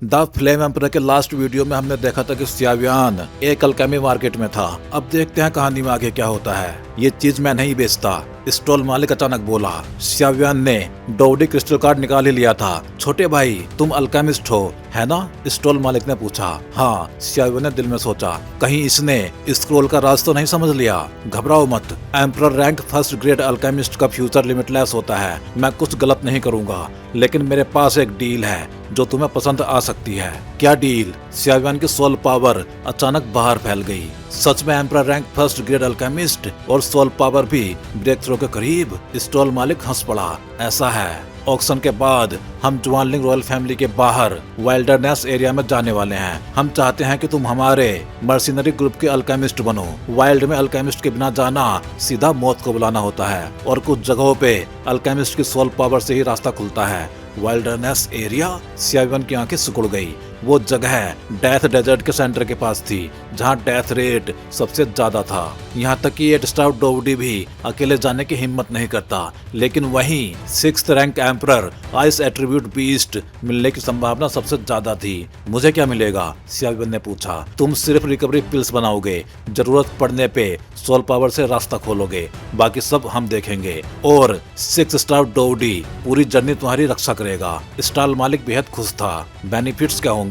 The flame emperor के last video में हमने देखा था कि सियावियान एक अल्केमी मार्केट में था। अब देखते हैं कहानी में आगे क्या होता है। ये चीज मैं नहीं बेचता, स्टॉल मालिक अचानक बोला। सियावियान ने डोवडी क्रिस्टल कार्ड निकाल ही लिया था। छोटे भाई, तुम अल्केमिस्ट हो, है ना? स्टॉल मालिक ने पूछा। हाँ, सियावियान ने दिल में सोचा, कहीं इसने स्क्रोल का राज तो नहीं समझ लिया। घबराओ मत, emperor rank first grade alchemist का फ्यूचर लिमिटलेस होता है। मैं कुछ गलत नहीं करूंगा, लेकिन मेरे पास एक डील है जो तुम्हें पसंद आ सकती है। क्या डील? सियावियान की सोल पावर अचानक बाहर फैल गई। सच में emperor rank first grade alchemist और सोल पावर भी ब्रेक थ्रू के करीब? स्टॉल मालिक हंस पड़ा। ऐसा है, ऑक्शन के बाद हम जुआनलिंग रॉयल फैमिली के बाहर वाइल्डरनेस एरिया में जाने वाले हैं। हम चाहते हैं कि तुम हमारे मर्सिनरी ग्रुप के अल्केमिस्ट बनो। वाइल्ड में अल्केमिस्ट के बिना जाना सीधा मौत को बुलाना होता है, और कुछ जगहों पे अल्केमिस्ट की सोल पावर से ही रास्ता खुलता है। Wilderness area? सियावियान की आंखें सिकुड़ गई। वो जगह डेथ डेजर्ट के सेंटर के पास थी, जहाँ डेथ रेट सबसे ज्यादा था। यहाँ तक कि 8 स्टार डोवडी भी अकेले जाने की हिम्मत नहीं करता। लेकिन वहीं 6th rank emperor ice attribute beast मिलने की संभावना सबसे ज्यादा थी। मुझे क्या मिलेगा? सियावियान ने पूछा। तुम सिर्फ रिकवरी पिल्स बनाओगे, जरूरत पड़ने पे सोल पावर से रास्ता खोलोगे, बाकी सब हम देखेंगे। और 6 स्टार डोवडी पूरी जर्नी तुम्हारी रक्षा करेगा। स्टॉल मालिक बेहद खुश था। बेनिफिट्स क्या होंगे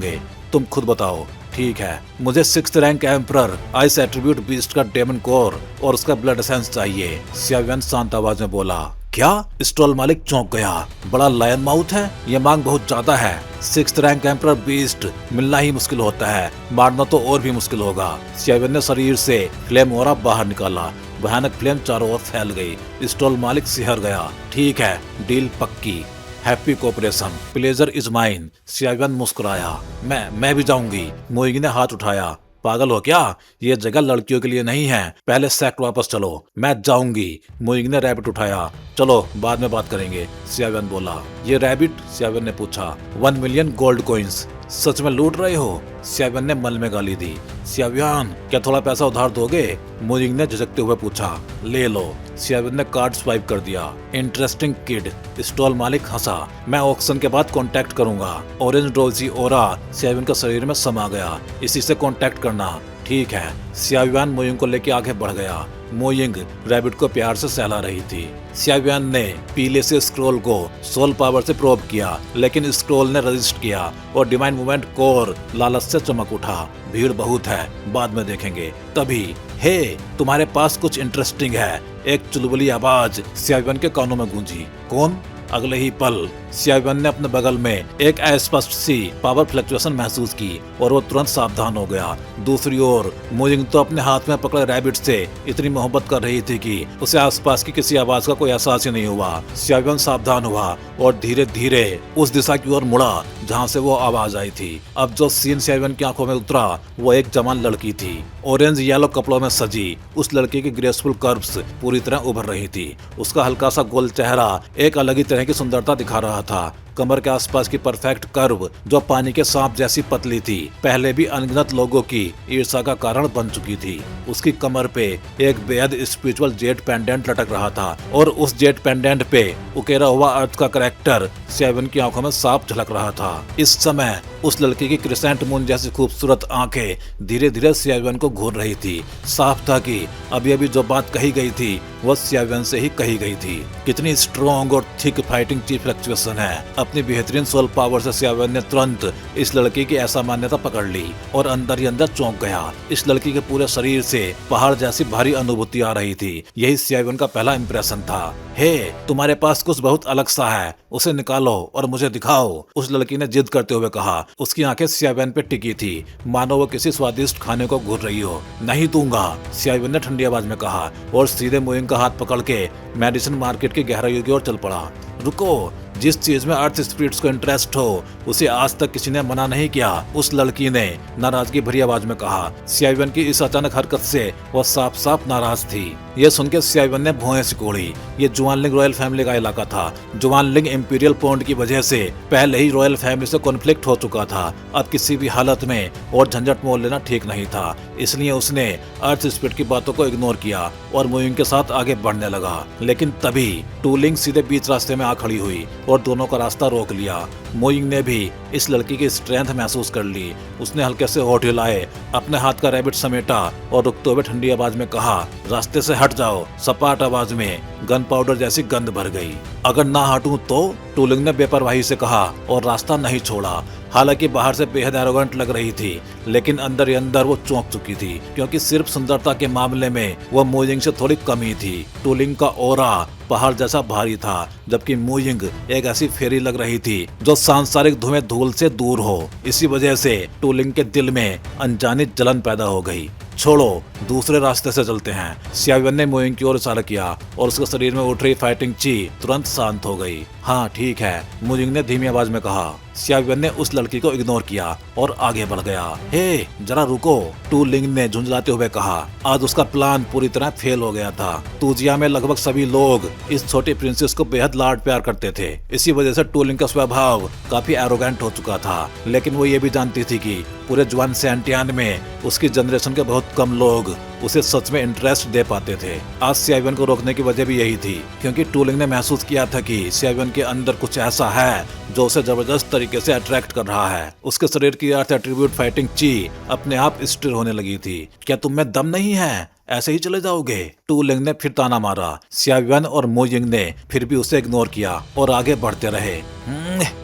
तुम खुद बताओ। ठीक है, मुझे 6th rank emperor ice attribute beast का डेमन कोर और उसका ब्लड एसेंस चाहिए। सियावियान शांत आवाज में बोला। क्या? स्टॉल मालिक चौंक गया। बड़ा लायन माउथ है, ये मांग बहुत ज्यादा है। 6th रैंक एम्परर बीस्ट मिलना ही मुश्किल होता है, मारना तो और भी मुश्किल होगा। सियावियान ने शरीर से फ्लेम ओरा बाहर निकाला। भयानक फ्लेम चारों ओर फैल गई। स्टॉल मालिक सिहर गया। ठीक है, डील पक्की। Happy cooperation, pleasure is mine. सियावियान मुस्कुराया। मैं भी जाऊंगी। मोइंग ने हाथ उठाया। पागल हो क्या? ये जगह लड़कियों के लिए नहीं है। पहले सेक्ट वापस चलो। मैं जाऊंगी। मोइंग ने रैबिट उठाया। चलो, बाद में बात करेंगे, सियावियान बोला। ये रैबिट? सियावियान ने पूछा। 1 मिलियन गोल्ड कॉइन्स। सच में लूट रहे हो? सियावियान ने मन में गाली दी। सियावियान, क्या थोड़ा पैसा उधार दोगे? मोइंग ने झिझकते हुए पूछा। ले लो। सियावियान ने कार्ड स्वाइप कर दिया। Interesting kid. स्टॉल मालिक हंसा। मैं ऑक्शन के बाद कांटेक्ट करूंगा। ऑरेंज रोजी ओरा सियावियान के शरीर में समा गया। इसी से कांटेक्ट करना। ठीक है। सियावियान मोइंग को लेकर आगे बढ़ गया। मोइंग रैबिट को प्यार से सहला रही थी। सियावियान ने पीले से स्क्रोल को सोल पावर से प्रोब किया, लेकिन स्क्रोल ने रजिस्ट किया और डिवाइन मूवमेंट कोर लालच से चमक उठा। भीड़ बहुत है, बाद में देखेंगे। तभी हे, तुम्हारे पास कुछ इंटरेस्टिंग है। एक चुलबुली आवाज सियावियान के कानों में गूंजी। कौन? अगले ही पल सियावियान ने अपने बगल में एक अस्पष्ट सी पावर फ्लक्चुएशन महसूस की और वो तुरंत सावधान हो गया। दूसरी ओर मोइंग तो अपने हाथ में पकड़े रैबिट से इतनी मोहब्बत कर रही थी कि उसे आसपास की किसी आवाज का कोई एहसास ही नहीं हुआ। सियावियान सावधान हुआ और धीरे धीरे उस दिशा की ओर मुड़ा जहाँ से वो आवाज आई थी। अब जो सीन सियावियान की आंखों में उतरा वो एक जवान लड़की थी, ऑरेंज येलो कपड़ों में सजी। उस लड़की की ग्रेसफुल कर्व्स पूरी तरह उभर रही थी। उसका हल्का सा गोल चेहरा एक अलग ही तरह की सुंदरता दिखा रहा था। कमर के आसपास की परफेक्ट कर्व जो पानी के सांप जैसी पतली थी, पहले भी अनगिनत लोगों की ईर्ष्या का कारण बन चुकी थी। उसकी कमर पे एक बेहद स्पिरिचुअल जेट पेंडेंट लटक रहा था और उस जेट पेंडेंट पे उकेरा हुआ अर्थ का करैक्टर सियावियान की आंखों में साफ झलक रहा था। इस समय उस लड़की की क्रिसेंट मून जैसी खूबसूरत आंखें धीरे धीरे सियावियान को घूर रही थी। साफ था कि अभी अभी जो बात कही गई थी वह सियावियान से ही कही गई थी। कितनी स्ट्रॉन्ग और थिक फाइटिंग चीफ फ्लक्चुएशन है। अपनी बेहतरीन सोल पावर से सियावियान ने तुरंत इस लड़की की ऐसा मान्यता पकड़ ली और अंदर ही अंदर चौंक गया। इस लड़की के पूरे शरीर से पहाड़ जैसी भारी अनुभूति आ रही थी। यही सियावियान का पहला इंप्रेशन था। हे, तुम्हारे पास कुछ बहुत अलग सा है, उसे निकालो और मुझे दिखाओ, उस लड़की ने जिद करते हुए कहा। उसकी आंखें सियावियान पे टिकी थी, मानो वो किसी स्वादिष्ट खाने को घूर रही हो। नहीं दूंगा, सियावियान ने ठंडी आवाज में कहा और सीधे मोइंग का हाथ पकड़ के मेडिसिन मार्केट की गहराइयों की ओर चल पड़ा। रुको, जिस चीज में अर्थ स्पिरिट्स को इंटरेस्ट हो उसे आज तक किसी ने मना नहीं किया, उस लड़की ने नाराजगी भरी आवाज में कहा। सियावियान की इस अचानक हरकत से वह साफ साफ नाराज थी। यह सुनकर सियावियान ने भौहें सिकोड़ी। ये जुआनलिंग रॉयल फैमिली का इलाका था। जुआनलिंग इंपीरियल पॉन्ड की वजह से पहले ही रॉयल फैमिली से कॉन्फ्लिक्ट हो चुका था। अब किसी भी हालत में और झंझट मोल लेना ठीक नहीं था, इसलिए उसने अर्थ स्पिरिट की बातों को इग्नोर किया और मोइंग के साथ आगे बढ़ने लगा। लेकिन तभी टूलिंग सीधे बीच रास्ते में आ खड़ी हुई और दोनों का रास्ता रोक लिया। मोइंग ने भी इस लड़की की स्ट्रेंथ महसूस कर ली। उसने हल्के से होठ हिलाए, अपने हाथ का रैबिट समेटा और रुकते हुए ठंडी आवाज में कहा, रास्ते से हट जाओ। सपाट आवाज में गन पाउडर जैसी गंध भर गई। अगर ना हटूं तो, टूलिंग ने बेपरवाही से कहा और रास्ता नहीं छोड़ा। हालांकि बाहर से बेहद एरोगेंट लग रही थी, लेकिन अंदर ही अंदर वो चौंक चुकी थी, क्योंकि सिर्फ सुंदरता के मामले में वो मोइंग से थोड़ी कम ही थी। टूलिंग का ओरा पहाड़ जैसा भारी था, जबकि मोइंग एक ऐसी फेरी लग रही थी जो सांसारिक धुएं धूल से दूर हो। इसी वजह से टूलिंग के दिल में अनजानी जलन पैदा हो गई। छोड़ो, दूसरे रास्ते से चलते हैं। सियावियन ने मोइंग की ओर इशारा किया और उसके शरीर में उठ रही फाइटिंग ची तुरंत शांत हो गई। हाँ ठीक है, मोइंग ने धीमी आवाज में कहा। सियावियन ने उस लड़की को इग्नोर किया और आगे बढ़ गया। हे जरा रुको, टूलिंग ने झुंझलाते हुए कहा। आज उसका प्लान पूरी तरह फेल हो गया था। तूजिया में लगभग सभी लोग इस छोटी प्रिंसेस को बेहद लाड प्यार करते थे। इसी वजह से टूलिंग का स्वभाव काफी एरोगेंट हो चुका था, लेकिन वो ये भी जानती थी कि पूरे जुआन सैंटियान में उसकी जनरेशन के बहुत कम लोग उसे सच में इंटरेस्ट दे पाते थे। आज सियावियन को रोकने की वजह भी यही थी, क्योंकि टूलिंग ने महसूस किया था कि सियावियन के अंदर कुछ ऐसा है जो उसे जबरदस्त तरीके से अट्रैक्ट कर रहा है। उसके शरीर की अर्थ एट्रीब्यूट फाइटिंग ची अपने आप स्थिर होने लगी थी। क्या तुम में दम नहीं है? ऐसे ही चले जाओगे? टूलिंग ने फिर ताना मारा। सियावियन और मोइंग ने फिर भी उसे इग्नोर किया और आगे बढ़ते रहे।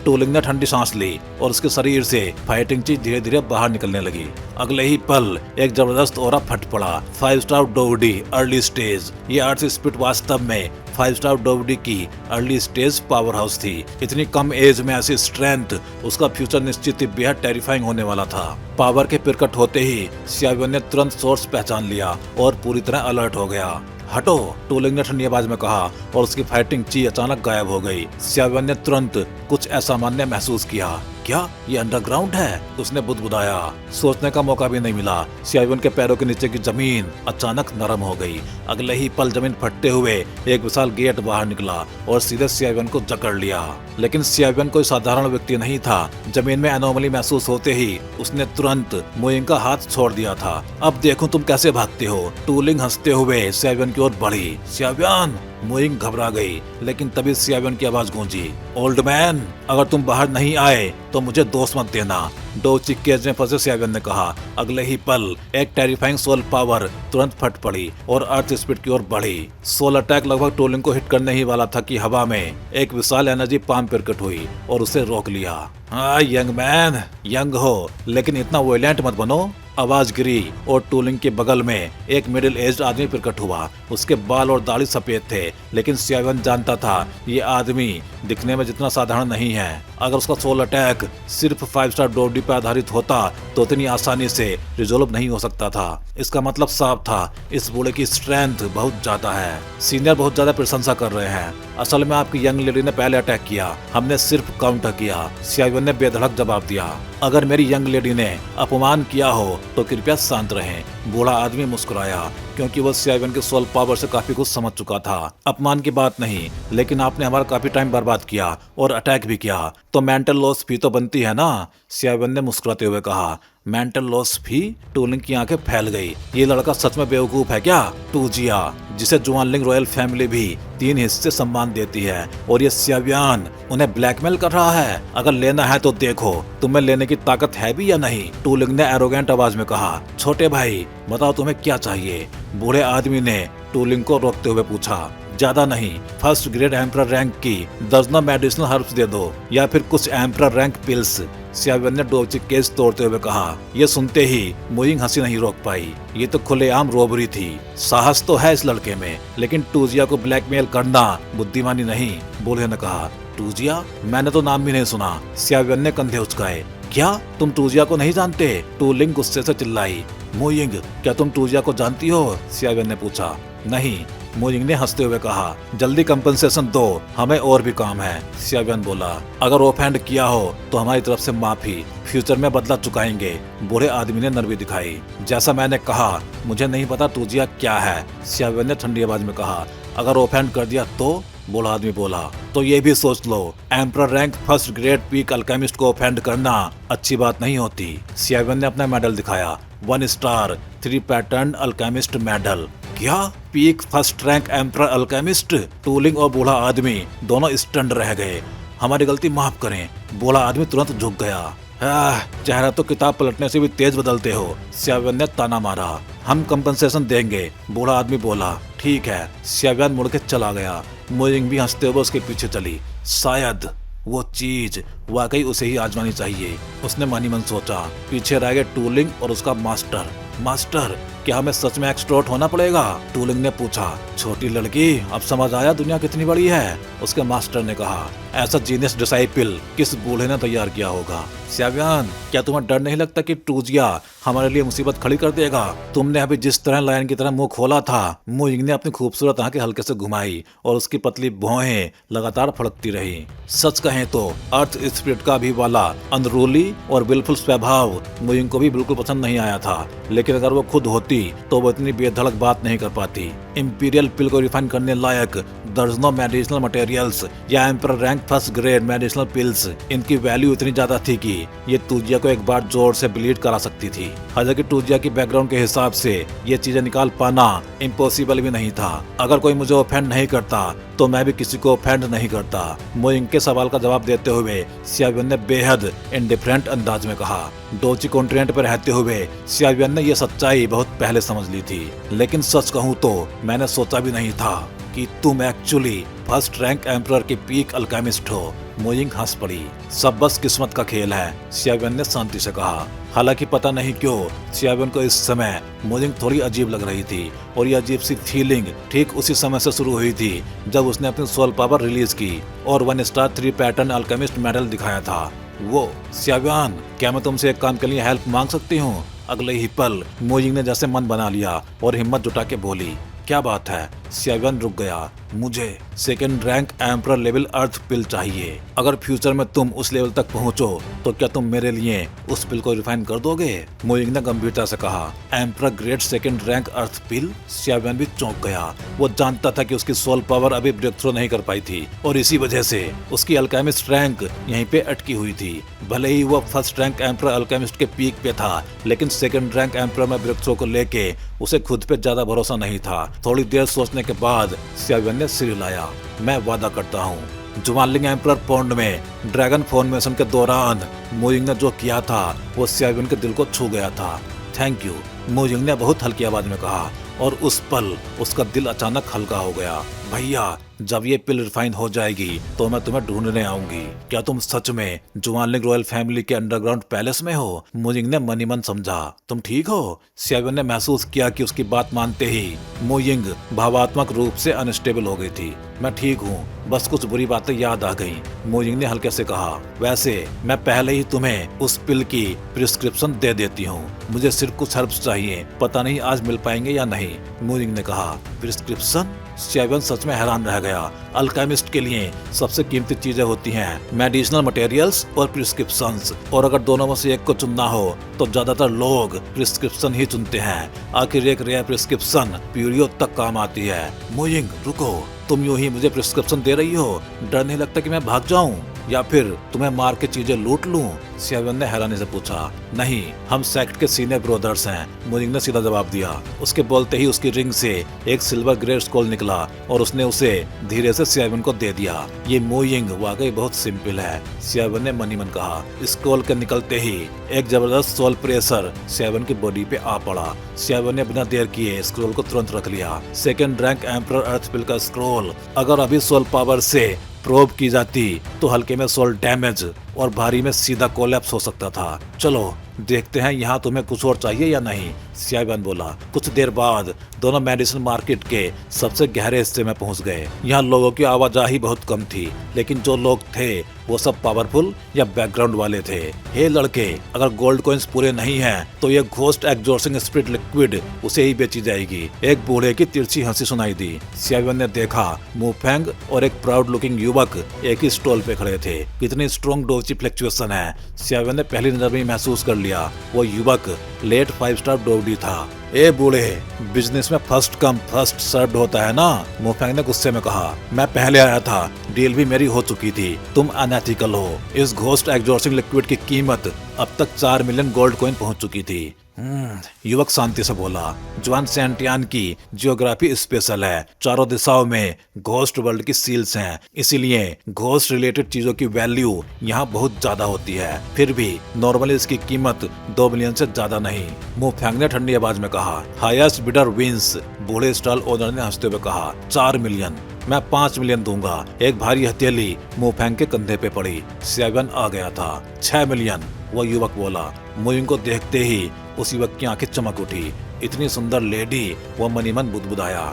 टूलिंग ने ठंडी सांस ली और उसके शरीर से फाइटिंग चीज धीरे धीरे बाहर निकलने लगी। अगले ही पल एक जबरदस्त ओरा फट पड़ा। 5 स्टार डोवडी अर्ली स्टेज। ये अर्थ स्पिरिट वास्तव में 5 स्टार डोवडी की अर्ली स्टेज पावर हाउस थी। इतनी कम एज में ऐसी स्ट्रेंथ, उसका फ्यूचर निश्चित ही बेहद टेरिफाइंग होने वाला था। पावर के प्रकट होते ही सियावियन ने तुरंत सोर्स पहचान लिया और पूरी तरह अलर्ट हो गया। हटो, टूलिंग ने ठंडी आवाज में कहा और उसकी फाइटिंग ची अचानक गायब हो गई। सियावियन ने तुरंत कुछ असामान्य महसूस किया। क्या ये अंडरग्राउंड है? उसने बुदबुदाया। सोचने का मौका भी नहीं मिला। सियावियन के पैरों के नीचे की जमीन अचानक नरम हो गई। अगले ही पल जमीन फटते हुए एक विशाल गेट बाहर निकला और सीधे सियावियन को जकड़ लिया। लेकिन सियावियन कोई साधारण व्यक्ति नहीं था। जमीन में एनोमली महसूस होते ही उसने तुरंत मोइंग का हाथ छोड़ दिया था। अब देखो तुम कैसे भागते हो। टूलिंग हंसते हुए सियावियन की ओर बढ़ी। सियावियन! मोइंग घबरा गई, लेकिन तभी सियावियन की आवाज गूंजी। ओल्ड मैन, अगर तुम बाहर नहीं आए तो मुझे दोष मत देना। दो चिक्केज में फंसे सियावियन ने कहा। अगले ही पल एक टेरिफाइंग सोल पावर तुरंत फट पड़ी और अर्थ स्पीड की ओर बढ़ी। सोल अटैक लगभग टूलिंग को हिट करने ही वाला था कि हवा में एक विशाल एनर्जी पाम प्रकट हुई और उसे रोक लिया। हाँ यंग मैन, यंग हो लेकिन इतना वोलेंट मत बनो। आवाज गिरी और टूलिंग के बगल में एक मिडिल एज्ड आदमी प्रकट हुआ। उसके बाल और दाढ़ी सफेद थे, लेकिन सियावियन जानता था ये आदमी दिखने में जितना साधारण नहीं है। अगर उसका सोल अटैक सिर्फ 5 स्टार डोवडी पर आधारित होता तो इतनी आसानी से रिजोल्व नहीं हो सकता था। इसका मतलब साफ था, इस बूढ़े की स्ट्रेंथ बहुत ज्यादा है। सीनियर बहुत ज्यादा प्रशंसा कर रहे हैं। असल में आपकी यंग लेडी ने पहले अटैक किया, हमने सिर्फ काउंटर किया। सियावियन ने बेधड़क जवाब दिया। अगर मेरी यंग लेडी ने अपमान किया हो तो कृपया शांत रहें। बूढ़ा आदमी मुस्कुराया, क्योंकि वह सियावियन के सोल पावर से काफी कुछ समझ चुका था। अपमान की बात नहीं, लेकिन आपने हमारा काफी टाइम बर्बाद किया और अटैक भी किया, तो मेंटल लॉस भी तो बनती है ना? सियावियन ने मुस्कुराते हुए कहा। मेंटल लॉस भी? टूलिंग की आंखें फैल गई। ये लड़का सच में बेवकूफ है क्या? टूजिया, जिसे जुआनलिंग रॉयल फैमिली भी 3 हिस्से सम्मान देती है, और ये सियावियन उन्हें ब्लैकमेल कर रहा है। अगर लेना है तो देखो, तुम्हें लेने की ताकत है भी या नहीं? टूलिंग ने एरोगेंट आवाज में कहा। छोटे भाई, बताओ तुम्हें क्या चाहिए? बूढ़े आदमी ने टूलिंग को रोकते हुए पूछा। ज्यादा नहीं, 1st ग्रेड एम्परर रैंक की दर्जनों मेडिसिनल हर्ब्स दे दो, या फिर कुछ एम्परर रैंक पिल्स। सियावियन ने डोची केस तोड़ते हुए कहा। ये सुनते ही मोइंग हंसी नहीं रोक पाई। ये तो खुलेआम रोबरी थी। साहस तो है इस लड़के में, लेकिन टूजिया को ब्लैकमेल करना बुद्धिमानी नहीं, बूढ़े ने कहा। टूजिया? मैंने तो नाम भी नहीं सुना। सियावियन ने कंधे उचकाए। क्या तुम टूजिया को नहीं जानते? टूलिंग गुस्से से चिल्लाई। मोइंग, क्या तुम टूजिया को जानती हो? सियावियन ने पूछा। नहीं, मोइंग ने हंसते हुए कहा। जल्दी कंपनसेशन दो, हमें और भी काम है। सियावियन बोला। अगर ऑफेंड किया हो तो हमारी तरफ से माफी, फ्यूचर में बदला चुकाएंगे। बूढ़े आदमी ने नरमी दिखाई। जैसा मैंने कहा, मुझे नहीं पता टूजिया क्या है, सियावियन ने ठंडी आवाज में कहा। अगर ऑफेंड कर दिया तो? बूढ़ा आदमी बोला। तो ये भी सोच लो, emperor rank 1st grade peak alchemist को ऑफेंड करना अच्छी बात नहीं होती। सियावियन ने अपना मेडल दिखाया। 1 स्टार 3 पैटर्न अल्केमिस्ट मेडल। क्या? Peak 1st rank emperor alchemist? Tooling और बूढ़ा आदमी दोनों स्टंड रह गए। हमारी गलती माफ करें, बोला आदमी तुरंत झुक गया। चेहरा तो किताब पलटने से भी तेज बदलते हो, सियावियन ने ताना मारा। हम कंपनसेशन देंगे, बूढ़ा आदमी बोला। ठीक है, सियावियन मुड़ के चला गया। मोइंग भी हंसते हुए उसके पीछे चली। शायद वो चीज वाकई उसे ही आजमानी चाहिए, उसने मनी मन सोचा। पीछे रह गए टूलिंग और उसका मास्टर। मास्टर, क्या हमें सच में एक्सट्रोवर्ट होना पड़ेगा? टूलिंग ने पूछा। छोटी लड़की, अब समझ आया दुनिया कितनी बड़ी है, उसके मास्टर ने कहा। ऐसा जीनियस डिसाइपल किस बूढ़े ने तैयार किया होगा? सियावियन, क्या तुम्हें डर नहीं लगता कि टूजिया हमारे लिए मुसीबत खड़ी कर देगा? तुमने अभी जिस तरह लायन की तरह मुंह खोला था। मोइंग ने अपनी खूबसूरत आंखें हल्के से घुमाई और उसकी पतली भौहें लगातार फड़कती रही। सच कहें तो अर्थ स्पिरिट का भी वाला अनरूली और बिल्कुल स्वभाव मोइंग को भी बिल्कुल पसंद नहीं आया था, लेकिन अगर वो खुद होती तो वो इतनी बेधड़क बात नहीं कर पाती। इंपीरियल पिल को रिफाइन करने लायक दर्जनों मेडिसिनल मटेरियल्स या emperor rank first grade medicinal pills, इनकी वैल्यू इतनी ज्यादा थी कि ये टूजिया को एक बार जोर से ब्लीड करा सकती थी। हालांकि टूजिया की बैकग्राउंड के हिसाब से ये चीजें निकाल पाना इम्पॉसिबल भी नहीं था। अगर कोई मुझे ऑफेंड नहीं करता तो मैं भी किसी को ऑफेंड नहीं करता। मोइंग के सवाल का जवाब देते हुए सियावियन ने बेहद इंडिफरेंट अंदाज में कहा। डोची कॉन्टिनेंट पर रहते हुए सियावियन ने यह सच्चाई बहुत पहले समझ ली थी, लेकिन सच कहूँ तो मैंने सोचा भी नहीं था कि तुम एक्चुअली फर्स्ट रैंक एम्परर के पीक अल्केमिस्ट हो। मोइंग हंस पड़ी। सब बस किस्मत का खेल है, सियावियन ने शांति से कहा। हालांकि पता नहीं क्यों सियावियन को इस समय मोइंग थोड़ी अजीब लग रही थी, और ये अजीब सी फीलिंग ठीक उसी समय से शुरू हुई थी जब उसने अपनी सोल पावर रिलीज की और 1 स्टार 3 पैटर्न अल्केमिस्ट मेडल दिखाया था। वो सियावियन, क्या मैं तुमसे एक काम के लिए हेल्प मांग सकती हूँ? अगले ही पल मोइंग ने जैसे मन बना लिया और हिम्मत जुटा के बोली। क्या बात है? सियावियन रुक गया। मुझे सेकेंड रैंक एम्परर लेवल अर्थ पिल चाहिए। अगर फ्यूचर में तुम उस लेवल तक पहुंचो तो क्या तुम मेरे लिए उस पिल को रिफाइन कर दोगे? मोइंग ने गंभीरता से कहा। एम्परर ग्रेड सेकेंड रैंक अर्थ पिल? सियावियन भी चौंक गया। वो जानता था कि उसकी सोल पावर अभी ब्रेक थ्रू नहीं कर पाई थी और इसी वजह से उसकी अल्केमिस्ट रैंक यहीं पे अटकी हुई थी। भले ही वो फर्स्ट रैंक एम्परर अल्केमिस्ट के पीक पे था, लेकिन सेकेंड रैंक एम्परर में ब्रेक थ्रू को लेके उसे खुद पे ज्यादा भरोसा नहीं था। थोड़ी देर सोचने के बाद सियावियन ने सिर हिलाया। मैं वादा करता हूँ। जुमानलिंग एम्परर पॉन्ड में ड्रैगन फॉर्मेशन के दौरान मोइंग ने जो किया था वो सियावियन के दिल को छू गया था। थैंक यू, मोइंग ने बहुत हल्की आवाज में कहा, और उस पल उसका दिल अचानक हल्का हो गया। भैया, जब ये पिल रिफाइन हो जाएगी तो मैं तुम्हें ढूंढने आऊंगी। क्या तुम सच में जुमानलिंग रॉयल फैमिली के अंडरग्राउंड पैलेस में हो? मोइंग ने मनी मन समझा। तुम ठीक हो? सियावियन ने महसूस किया कि उसकी बात मानते ही मोइंग भावात्मक रूप से अनस्टेबल हो गई थी। मैं ठीक हूँ, बस कुछ बुरी बातें याद आ गईं, मोइंग ने हल्के से कहा। वैसे मैं पहले ही तुम्हें उस पिल की प्रिस्क्रिप्शन दे देती हूँ। मुझे सिर्फ कुछ हर्ब्स चाहिए, पता नहीं आज मिल पाएंगे या नहीं, मोइंग ने कहा। प्रिस्क्रिप्शन? सियावियन सच में हैरान रह गया। अल्केमिस्ट के लिए सबसे कीमती चीजें होती हैं मेडिसिनल मटेरियल्स और प्रिस्क्रिप्शंस, और अगर दोनों में से एक को चुनना हो तो ज्यादातर लोग प्रिस्क्रिप्शन ही चुनते हैं। आखिर एक रेयर प्रिस्क्रिप्शन पीढ़ियों तक काम आती है। मोइंग, रुको, तुम यूं ही मुझे प्रिस्क्रिप्शन दे रही हो? डर नहीं लगता कि मैं भाग जाऊं या फिर तुम्हें मार के चीजें लूट लूं? सियावियन ने हैरानी से पूछा। नहीं, हम सेक्ट के सीनियर ब्रदर्स हैं, मोइंग ने सीधा जवाब दिया। उसके बोलते ही उसकी रिंग से एक सिल्वर ग्रेड स्क्रॉल निकला और उसने उसे धीरे से सियावियन को दे दिया। ये मोइंग वाकई बहुत सिंपल है, सियावियन ने मनी मन कहा। स्क्रॉल के निकलते ही एक जबरदस्त सोल प्रेशर सियावियन की बॉडी पे आ पड़ा। सियावियन ने बिना देर किए स्क्रॉल को तुरंत रख लिया। सेकेंड रैंक एम्परर अर्थ पिल का स्क्रॉल अगर अभी सोल पावर से प्रोब की जाती तो हल्के में सोल डैमेज और भारी में सीधा कोलैप्स हो सकता था। चलो देखते हैं यहाँ तुम्हें कुछ और चाहिए या नहीं, सियावियन बोला। कुछ देर बाद दोनों मेडिसिन मार्केट के सबसे गहरे हिस्से में पहुंच गए। यहाँ लोगों की आवाजाही बहुत कम थी, लेकिन जो लोग थे वो सब पावरफुल या बैकग्राउंड वाले थे। हे लड़के, अगर गोल्ड कॉइंस पूरे नहीं हैं तो ये घोस्ट एग्जॉर्सिंग स्पिरिट लिक्विड उसे ही बेची जाएगी। एक बूढ़े की तिरछी हंसी सुनाई दी। सियावियन ने देखा मुफेंग और एक प्राउड लुकिंग युवक एक ही स्टॉल पे खड़े थे। कितनी स्ट्रॉन्ग डोची फ्लक्चुएशन है, सियावियन ने पहली नजर में महसूस कर लिया। वो युवक लेट 5 स्टार डोगडी था। ए बूढ़े, बिजनेस में फर्स्ट कम फर्स्ट सर्व्ड होता है ना, मुफेंग ने गुस्से में कहा। मैं पहले आया था, डील भी मेरी हो चुकी थी, तुम अनएथिकल हो। इस घोस्ट एग्जॉर्सिंग लिक्विड की कीमत अब तक 4 मिलियन गोल्ड कॉइन पहुंच चुकी थी। युवक शांति से बोला। जॉन सेंटियान की जियोग्राफी स्पेशल है, चारों दिशाओं में घोस्ट वर्ल्ड की सील्स हैं, इसीलिए घोस्ट रिलेटेड चीजों की वैल्यू यहाँ बहुत ज्यादा होती है। फिर भी नॉर्मली इसकी कीमत 2 मिलियन से ज्यादा नहीं। मु फेंग ने ठंडी आवाज में कहा। हाईएस्ट बिडर विंस, बूढ़े स्टॉल ओनर ने हंसते हुए कहा। 4 मिलियन। मैं 5 मिलियन दूंगा। एक भारी हथेली मु फेंग के कंधे पे पड़ी। सियावियान आ गया था। 6 मिलियन, वो युवक बोला। मुइंग को देखते ही उस युवक की आंखें चमक उठी। इतनी सुंदर लेडी, वो मनी मन बुदबुदाया।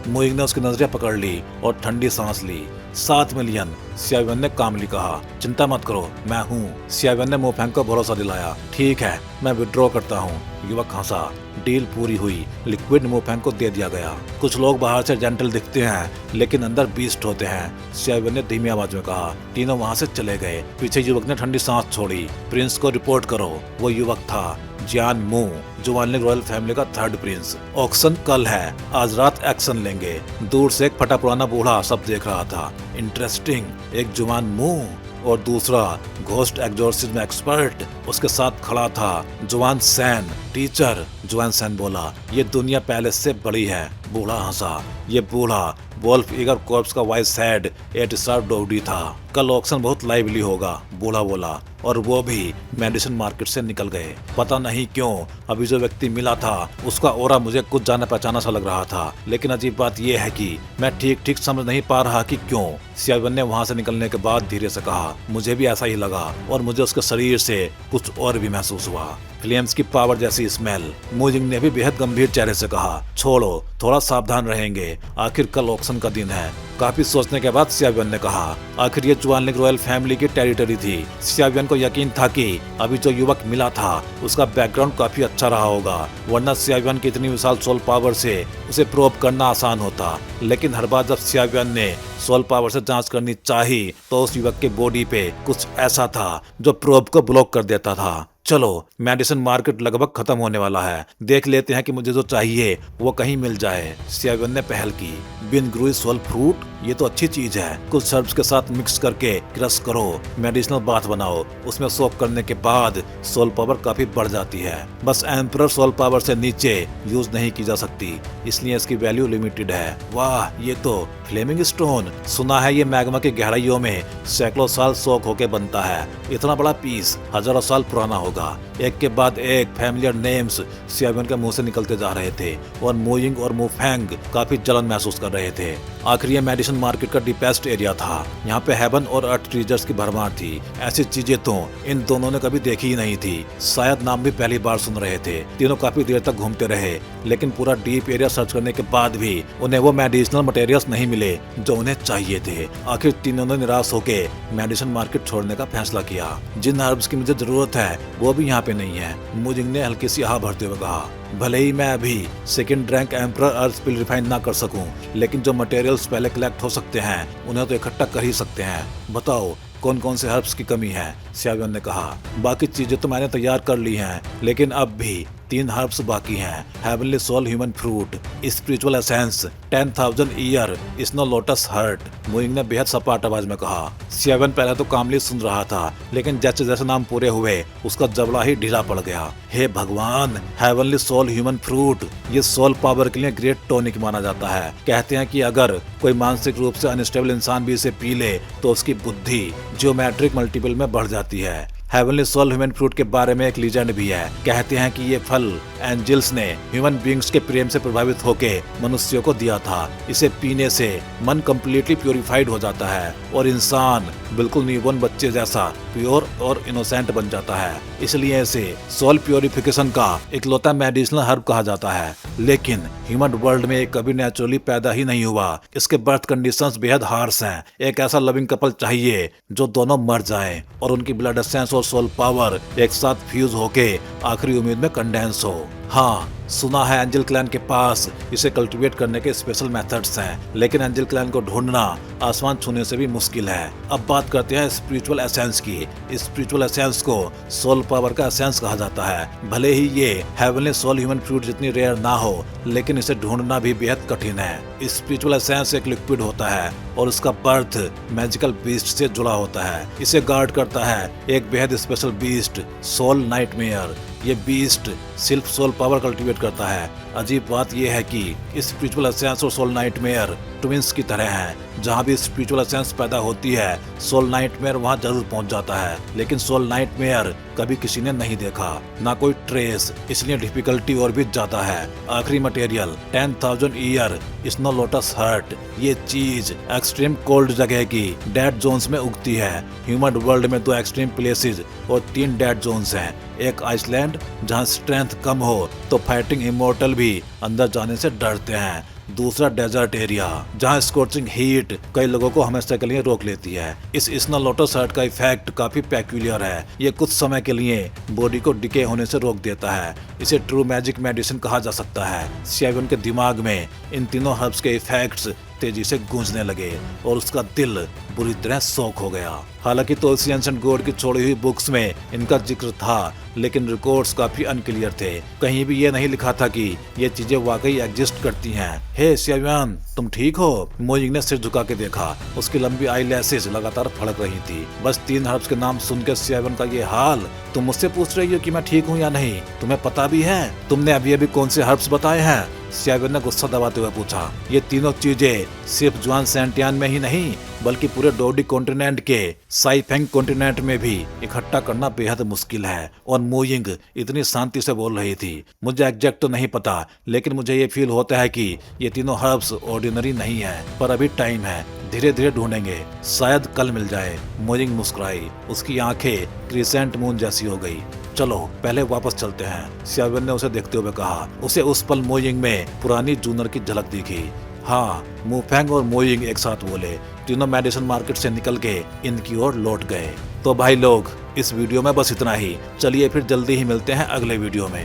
मुइंग ने उसकी नजरें पकड़ ली और ठंडी सांस ली। 7 मिलियन, सियावियान ने कामली कहा। चिंता मत करो, मैं हूँ। सियावियान ने मोफेंग को भरोसा दिलाया। ठीक है, मैं विड्रॉ करता हूँ। युवक हंसा। डील पूरी हुई। लिक्विड मोफेंग को दे दिया गया। कुछ लोग बाहर से जेंटल दिखते हैं, लेकिन अंदर बीस्ट होते हैं, सियावियान ने धीमी आवाज में कहा। तीनों वहाँ से चले गए। पीछे युवक ने ठंडी सांस छोड़ी। प्रिंस को रिपोर्ट करो। वो युवक था जियान मू, जुवानलिंग रॉयल फैमिली का 3rd प्रिंस। ऑक्शन कल है, आज रात एक्शन लेंगे। दूर से एक फटा पुराना बूढ़ा सब देख रहा था। इंटरेस्टिंग। एक जुवान मू और दूसरा घोस्ट एग्जॉर्सिज्म एक्सपर्ट। उसके साथ खड़ा था जुआन सैन, टीचर। जुआन सैन बोला, ये दुनिया पहले से बड़ी है। बूढ़ा हंसा। ये बूढ़ा वोल्फ ईगर कॉर्प्स का वाइस हेड एटिसार डोडी था। कल ऑक्शन बहुत लाइवली होगा, बूढ़ा बोला। और वो भी मेडिसिन मार्केट से निकल गए। पता नहीं क्यों अभी जो व्यक्ति मिला था उसका ओरा मुझे कुछ जाना पहचाना सा लग रहा था, लेकिन अजीब बात यह है कि मैं ठीक ठीक समझ नहीं पा रहा कि क्यों। सियावियान ने वहाँ से निकलने के बाद धीरे से कहा। मुझे भी ऐसा ही लगा और मुझे उसके शरीर से कुछ और भी महसूस हुआ। फ्लेम्स की पावर जैसी स्मेल। मुइंग ने भी बेहद गंभीर चेहरे से कहा। छोड़ो, थोड़ा सावधान रहेंगे, आखिर कल ऑक्शन का दिन है। काफी सोचने के बाद सियावियान ने कहा। आखिर ये जुआनलिंग रॉयल फैमिली की टेरिटरी थी। सियावियान को यकीन था कि अभी जो युवक मिला था उसका बैकग्राउंड काफी अच्छा रहा होगा, वरना सियावियान की इतनी विशाल सोल पावर से उसे प्रोब करना आसान होता। लेकिन हर बार जब सियावियान ने सोल पावर से जांच करनी चाही तो उस युवक के बॉडी पे कुछ ऐसा था जो प्रोब को ब्लॉक कर देता था। चलो, मेडिसिन मार्केट लगभग खत्म होने वाला है, देख लेते हैं कि मुझे जो चाहिए वो कहीं मिल जाए। सियावियान ने पहल की। बिन ग्रुई सोल फ्रूट, ये तो अच्छी चीज है। कुछ सर्ब्स के साथ मिक्स करके क्रश करो, मेडिसिनल बाथ बनाओ। उसमें सोक करने के बाद सोल पावर काफी बढ़ जाती है। बस एम्परर सोल पावर से नीचे यूज नहीं की जा सकती, इसलिए इसकी वैल्यू लिमिटेड है। वाह, ये तो फ्लेमिंग स्टोन। सुना है ये मैग्मा की गहराइयों में सैकड़ों साल सोक होके बनता है। इतना बड़ा पीस हजारों साल पुराना होगा। एक के बाद एक फैमिलियर नेम्स सियावियान के मुंह से निकलते जा रहे थे और मुइंग और मुफेंग काफी जलन महसूस कर रहे थे। आखिर ये मेडिसिन मार्केट का डीपेस्ट एरिया था। यहाँ पे हेवन और अर्थ ट्रीजर्स की भरमार थी। ऐसी चीजें तो इन दोनों ने कभी देखी ही नहीं थी। शायद नाम भी पहली बार सुन रहे थे। तीनों काफी देर तक घूमते रहे, लेकिन पूरा डीप एरिया सर्च करने के बाद भी उन्हें वो मेडिसिनल मटेरियल्स नहीं मिले जो उन्हें चाहिए थे। आखिर तीनों ने निराश होके मेडिसिन मार्केट छोड़ने का फैसला किया। जिन हर्ब्स की मुझे जरूरत है वो भी यहाँ पे नहीं है, मुइंग ने हल्की सी आह भरते हुए कहा। भले ही मैं अभी सेकंड रैंक एम्परर अर्थ स्पिल रिफाइन ना कर सकूं, लेकिन जो मटेरियल्स पहले कलेक्ट हो सकते हैं उन्हें तो इकट्ठा कर ही सकते हैं। बताओ कौन कौन से हर्ब्स की कमी है? सियावियान ने कहा। बाकी चीजें तो मैंने तैयार कर ली हैं, लेकिन अब भी 3 हर्ब्स बाकी हैं। Heavenly soul human fruit, spiritual essence, 10,000 year snow lotus heart, मुइंग ने बेहद सपाट आवाज में कहा। सियावियान पहले तो कामली सुन रहा था, लेकिन जैसे जैसे नाम पूरे हुए उसका जबड़ा ही ढीला पड़ गया। हे भगवान, हेवनली सोल ह्यूमन फ्रूट, ये सोल पावर के लिए ग्रेट टॉनिक माना जाता है। कहते हैं कि अगर कोई मानसिक रूप से अनस्टेबल इंसान भी इसे पी ले तो उसकी बुद्धि जियोमेट्रिक मल्टीपल में बढ़ जाती है। हेवनली सोल ह्यूमन फ्रूट के बारे में एक लीजेंड भी है। कहते हैं कि ये फल एंजल्स ने ह्यूमन बींग्स के प्रेम से प्रभावित होके मनुष्यों को दिया था। इसे पीने से मन कम्प्लीटली प्योरीफाइड हो जाता है और इंसान बिल्कुल न्यूबॉर्न बच्चे जैसा प्योर और इनोसेंट बन जाता है। इसलिए इसे सोल प्योरिफिकेशन का इकलौता मेडिसिनल हर्ब कहा जाता है। लेकिन ह्यूमन वर्ल्ड में कभी नेचुरली पैदा ही नहीं हुआ। इसके बर्थ कंडीशंस बेहद हार्श हैं। एक ऐसा लविंग कपल चाहिए जो दोनों मर जाएं और उनकी ब्लड एसेंस और सोल पावर एक साथ फ्यूज होके आखिरी उम्मीद में कंडेंस हो। हाँ, सुना है एंजल क्लैन के पास इसे कल्टीवेट करने के स्पेशल मेथड्स हैं, लेकिन एंजल क्लैन को ढूंढना आसमान छूने से भी मुश्किल है। अब बात करते हैं स्पिरिचुअल एसेंस की। स्पिरिचुअल एसेंस को सोल पावर का एसेंस कहा जाता है। भले ही ये हेवनली सोल ह्यूमन फ्रूट जितनी रेयर ना हो, लेकिन इसे ढूंढना भी बेहद कठिन है। स्पिरिचुअल एसेंस एक लिक्विड होता है और उसका बर्थ मैजिकल बीस्ट से जुड़ा होता है। इसे गार्ड करता है एक बेहद स्पेशल बीस्ट, सोल नाइटमेयर। ये बीस्ट सिर्फ सोल पावर कल्टीवेट करता है। अजीब बात यह है कि स्पिरिचुअल एसेंस और सोल नाइटमेयर ट्विंस की तरह हैं। जहाँ भी स्पिरिचुअल एसेंस पैदा होती है सोल नाइटमेयर वहाँ जरूर पहुँच जाता है, लेकिन सोल नाइटमेयर कभी किसी ने नहीं देखा, ना कोई ट्रेस, इसलिए डिफिकल्टी और भी ज्यादा है। आखिरी material 10,000 year snow lotus heart. ये चीज एक्सट्रीम कोल्ड जगह की डेड जोन्स में उगती है। ह्यूमन वर्ल्ड में 2 एक्सट्रीम प्लेसेस और 3 डेड जोन्स हैं। एक आइसलैंड जहां स्ट्रेंथ कम हो तो फाइटिंग इमोर्टल भी अंदर जाने से डरते हैं। दूसरा डेजर्ट एरिया जहां स्कॉचिंग हीट कई लोगों को हमेशा के लिए रोक लेती है। इस स्नो लोटस हर्ट का इफेक्ट काफी पेक्यूलियर है। ये कुछ समय के लिए बॉडी को डिके होने से रोक देता है। इसे ट्रू मैजिक मेडिसिन कहा जा सकता है। स्यावियन के दिमाग में इन तीनों हर्ब्स के इफेक्ट्स तेजी से गूंजने लगे और उसका दिल बुरी तरह शॉक हो गया। हालांकि तुलसी एंसेंट गॉड की छोड़ी हुई बुक्स में इनका जिक्र था, लेकिन रिकॉर्ड्स काफी अनक्लियर थे। कहीं भी ये नहीं लिखा था कि ये चीजें वाकई एग्जिस्ट करती हैं। हे स्यावियन, तुम ठीक हो? मोइंग ने सिर झुका के देखा। उसकी लंबी आई लैसेस लगातार फड़क रही थी। बस 3 हर्ब्स के नाम सुनकर स्यावियन का ये हाल। तुम मुझसे पूछ रही हो कि मैं ठीक हूँ या नहीं? तुम्हें पता भी है तुमने अभी कौन से हर्ब्स बताए हैं? स्यावियन ने गुस्सा दबाते हुए पूछा। ये तीनों चीजें सिर्फ जुआन सैंटियान में ही नहीं बल्कि पूरे डोडी कॉन्टिनेंट के साइफेंग कॉन्टिनेंट में भी इकट्ठा करना बेहद मुश्किल है। और मोइंग इतनी शांति से बोल रही थी। मुझे एग्जैक्ट तो नहीं पता, लेकिन मुझे ये फील होता है कि ये तीनों हर्ब्स ऑर्डिनरी नहीं है, पर अभी टाइम है, धीरे धीरे ढूंढेंगे, शायद कल मिल जाए। मोइंग मुस्कुराई। उसकी आंखें क्रिसेंट मून जैसी हो गई। चलो पहले वापस चलते हैं, स्यावियन ने उसे देखते हुए कहा। उसे उस पल मोइंग में पुरानी जूनर की झलक दिखी। हाँ, मुफेंग और मोइंग एक साथ बोले। तीनों मेडिसिन मार्केट से निकल के इनकी ओर लौट गए। तो भाई लोग, इस वीडियो में बस इतना ही। चलिए फिर जल्दी ही मिलते हैं अगले वीडियो में।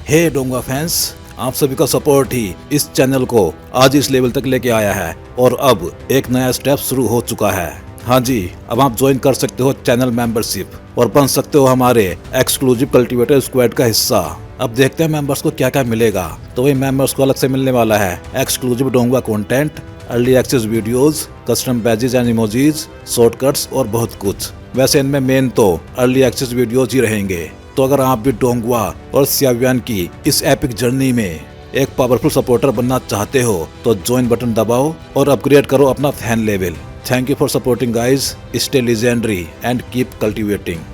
हे डोंगा फैंस, आप सभी का सपोर्ट ही इस चैनल को आज इस लेवल तक लेके आया है और अब एक नया स्टेप शुरू हो चुका है। हाँ जी, अब आप ज्वाइन कर सकते हो चैनल मेंबरशिप और बन सकते हो हमारे एक्सक्लूसिव कल्टीवेटर स्क्वाड का हिस्सा। अब देखते हैं मेंबर्स को क्या क्या मिलेगा। तो वही मेंबर्स को अलग से मिलने वाला है एक्सक्लूसिव डोंगा content, early access videos, custom badges and emojis, shortcuts और बहुत कुछ। वैसे इनमें मेन तो अर्ली एक्सेस वीडियोज ही रहेंगे। तो अगर आप भी डोंगवा और स्यावियन की इस एपिक जर्नी में एक पावरफुल सपोर्टर बनना चाहते हो तो ज्वाइन बटन दबाओ और अपग्रेड करो अपना fan level. Thank you for supporting guys. Stay legendary and keep cultivating.